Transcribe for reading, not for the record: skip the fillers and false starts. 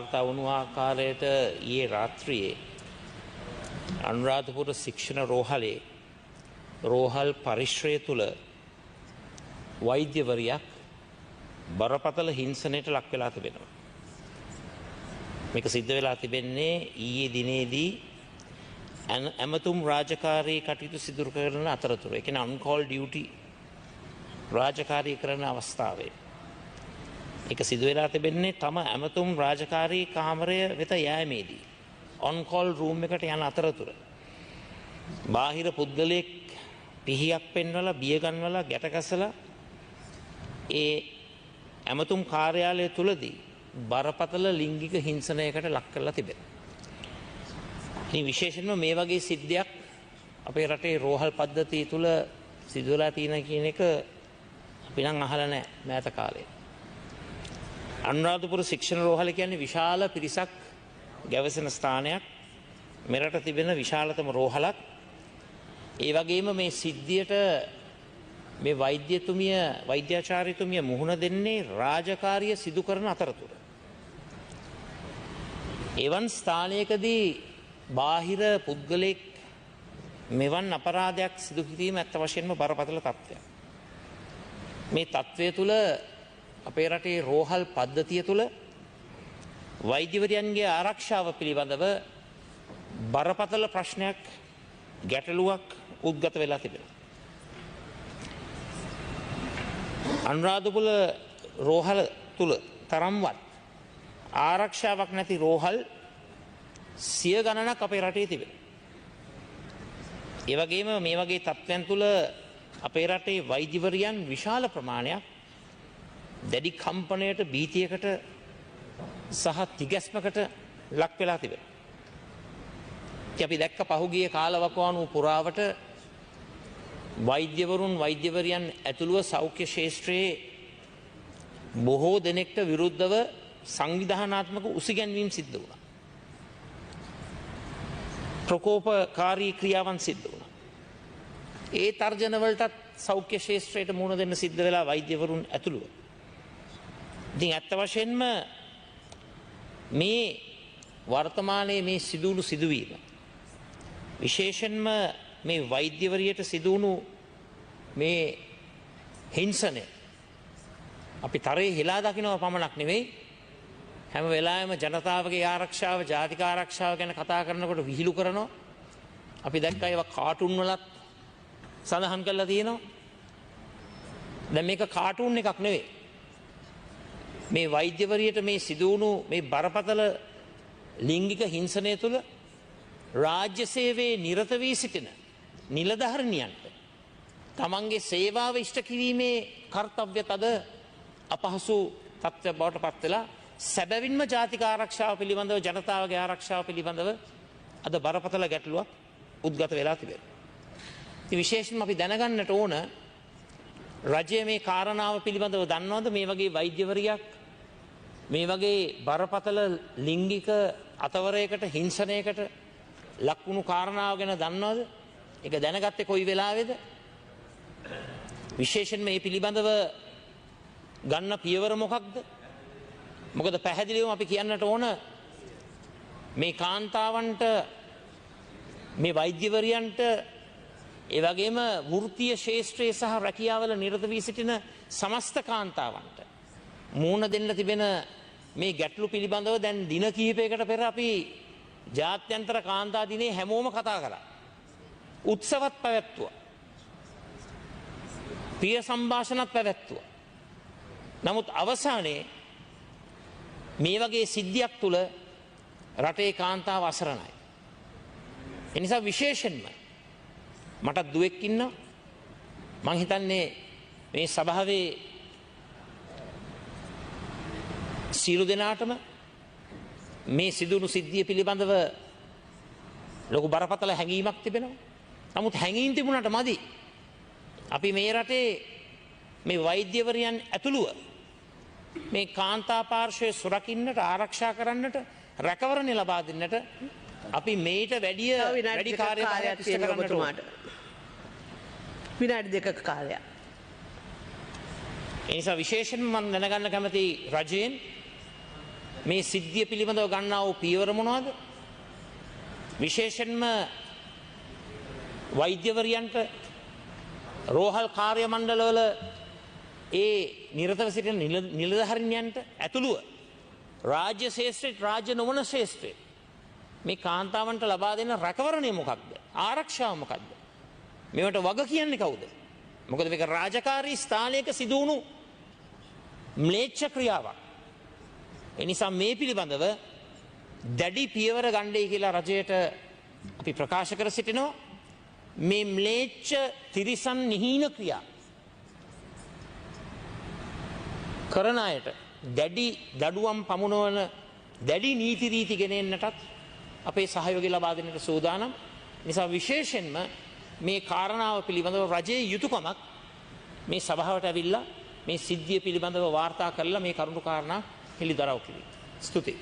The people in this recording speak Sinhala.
වාර්තා වුණු ආකාරයට ඊයේ රාත්‍රියේ අනුරාධපුර ශික්ෂණ රෝහලේ රෝහල් පරිශ්‍රය තුළ වෛද්‍යවරියක් බරපතල හිංසනයට ලක් වෙලා තිබෙනවා. මේක සිද්ධ වෙලා තිබෙන්නේ ඊයේ දිනේදී ඇමතුම් රාජකාරී කටයුතු සිදු කරන අතරතුර. ඒ කියන්නේ on-call duty රාජකාරී කරන අවස්ථාවේ. ඒක සිදු වෙලා තිබෙන්නේ තම ඇමතුම් රාජකාරී කාමරය වෙත යෑමේදී. on-call room එකට යන අතරතුර. බාහිර පුද්ගලයෙක් පිහියක් පෙන්වලා බිය ගන්වලා ගැට ගැසලා ඒ ඇමතුම් කාර්යාලය තුලදී බරපතල ලිංගික හිංසනයකට ලක් කරලා තිබෙනවා. ඉතින් විශේෂයෙන්ම මේ වගේ සිද්ධියක් අපේ රටේ රෝහල් පද්ධතිය තුල සිදු වෙලා තියෙන කියන එක අපි නම් අහලා නැහැ මෑත කාලේ. අනුරාධපුර ශික්ෂණ රෝහල කියන්නේ විශාල පිරිසක් ගැවසෙන ස්ථානයක්. මෙරට තිබෙන විශාලතම රෝහලක්. ඒ වගේම මේ සිද්ධියට මේ වෛද්‍යාචාර්යතුමිය මුහුණ දෙන්නේ රාජකාරිය සිදු කරන අතරතුර. එවන් ස්ථානයකදී බාහිර පුද්ගලෙක් මෙවන් අපරාධයක් සිදු කිරීම ඇත්ත වශයෙන්ම බරපතල තත්ත්වයක්. මේ තත්ත්වය තුළ අපේ රටේ රෝහල් පද්ධතිය තුළ වෛද්‍යවරයන්ගේ ආරක්ෂාව පිළිබඳව බරපතල ප්‍රශ්නයක් ගැටලුවක් උද්ගත වෙලා තිබෙනවා. අනුරාධපුර රෝහල තුල තරම්වත් ආරක්ෂාවක් නැති රෝහල් සිය ගණනක් අපේ රටේ තිබෙනවා. ඒ වගේම මේ වගේ තත්ත්වයන් තුල අපේ රටේ වෛද්‍යවරයන් විශාල ප්‍රමාණයක් දැඩි කම්පනයට භීතියකට සහ තිගැස්මකට ලක් වෙලා තිබෙනවා. අපි දැක්ක පහුගිය කාලවකවානුව පුරාවට වෛද්‍යවරයන් ඇතුළුව සෞඛ්‍ය ශාස්ත්‍රයේ බොහෝ දෙනෙක්ට විරුද්ධව සංවිධානාත්මක උසිගැන්වීම් සිද්ධ වුණා. ප්‍රකෝපකාරී ක්‍රියාවන් සිද්ධ වුණා. ඒ තර්ජනවලටත් සෞඛ්‍ය ශාස්ත්‍රයට මුහුණ දෙන්න සිද්ධ වෙලා වෛද්‍යවරුන් ඇතුළුව. ඉතින් ඇත්ත වශයෙන්ම මේ වර්තමානයේ මේ සිදුවුණු සිදුවීම විශේෂයෙන්ම මේ වෛද්‍යවරියට සිදුවුණු මේ හිංසනය අපි තරයේ හෙලා දකින්නව පමණක් නෙවෙයි හැම වෙලාවෙම ජනතාවගේ ආරක්ෂාව ජාතික ආරක්ෂාව ගැන කතා කරනකොට විහිළු කරනවා. අපි දැක්කා ඒවා කාටුන් වලත් සඳහන් කරලා තියෙනවා. දැන් මේක කාටුන් එකක් නෙවෙයි. මේ වෛද්‍යවරියට මේ සිදුවුණු මේ බරපතල ලිංගික හිංසනය තුළ රාජ්‍ය සේවයේ නිරත වී සිටින නිලධාරිනියන්ට තමන්ගේ සේවාව ඉෂ්ට කිරීමේ කර්තව්‍ය තද අපහසු තත්ත්වයක් බවට පත් වෙලා සැබවින්ම ජාතික ආරක්ෂාව පිළිබඳව ජනතාවගේ ආරක්ෂාව පිළිබඳව අද බරපතල ගැටලුවක් උද්ගත වෙලා තිබෙනවා. ඉතින් විශේෂයෙන්ම අපි දැනගන්නට ඕන රජය මේ කාරණාව පිළිබඳව දන්නවද? මේ වගේ වෛද්‍යවරියක් මේ වගේ බරපතල ලිංගික අතවරයකට හිංසනයකට ලක්වුණු කාරණාව ගැන දන්නවද? ඒක දැනගත්තේ කොයි වෙලාවේද? විශේෂයෙන්ම මේ පිළිබඳව ගන්න පියවර මොකක්ද? මොකද පැහැදිලිවම අපි කියන්නට ඕන මේ කාන්තාවන්ට මේ වෛද්‍යවරයන්ට ඒ වගේම වෘත්තීය ශාස්ත්‍රයේ සහ රැකියාවල නිරත වී සිටින සමස්ත කාන්තාවන්ට මුහුණ දෙන්න තිබෙන මේ ගැටලු පිළිබඳව දැන් දින කිහිපයකට පෙර අපි ජාත්‍යන්තර කාන්තා දිනේ හැමෝම කතා කළා. උත්සවත් පැවැත්තුවා. ප්‍රිය සංഭാෂණත් පැවැත්තුවා. නමුත් අවසානයේ මේ වගේ සිද්ධියක් තුළ රටේ කාන්තාව අසරණයි. ඒ නිසා විශේෂයෙන්ම මටත් දුවෙක් ඉන්නවා. මං හිතන්නේ මේ සභාවේ සියලු දෙනාටම මේ සිදුණු සිද්ධිය පිළිබඳව ලොකු බරපතල හැඟීමක් තිබෙනවා. නමුත් හැඟීම් තිබුණාට මදි. අපි මේ රටේ මේ වෛද්‍යවරයන් ඇතුළුව මේ කාන්තා පාර්ශ්වය සුරකින්නට ආරක්ෂා කරන්නට රැකවරණය ලබා දෙන්නට අපි මේට වැඩි කාර්යභාරයක් ඉෂ්ට කරන්නට ඕන. විනාඩි 2ක කාලයක්. ඒ නිසා විශේෂයෙන්ම මම දැනගන්න කැමති රජයෙන් මේ සිද්ධිය පිළිබඳව ගන්නා වූ පියවර මොනවද? විශේෂයෙන්ම වෛද්‍යවරියන්ට රෝහල් කාර්ය මණ්ඩලවල ඒ නිරතව සිටින නිලධාරීන්යන්ට ඇතුළුව රාජ්‍ය ශේෂ්ත්‍රයට රාජ්‍ය නොවන ශේෂ්ත්‍රයට මේ කාන්තාවන්ට ලබා දෙන රැකවරණය මොකක්ද? ආරක්ෂාව මොකක්ද? මේවට වග කියන්නේ කවුද? මොකද මේක රාජකාරී ස්ථානයක සිදු වුණු ම්ලේච්ඡ ක්‍රියාවක්. ඒ නිසා මේ පිළිබඳව දැඩි පියවර ගන්නයි කියලා රජයට අපි ප්‍රකාශ කර සිටිනවා. මේ ම්ලේච්ඡ තිරිසන් නිහීන ක්‍රියා කරන අයට දැඩි දඩුවම් පමුණවන දැඩි නීති රීති ගෙනෙන්නටත් අපේ සහයෝගය ලබා දෙන්නට සූදානම්. නිසා විශේෂයෙන්ම මේ කාරණාව පිළිබඳව රජයේ යුතුයකමක් මේ සභාවට ඇවිල්ලා මේ සිද්ධිය පිළිබඳව වාර්තා කරලා මේ කරුණු කාරණා හෙළිදරව් කිරීම. ස්තුතියි.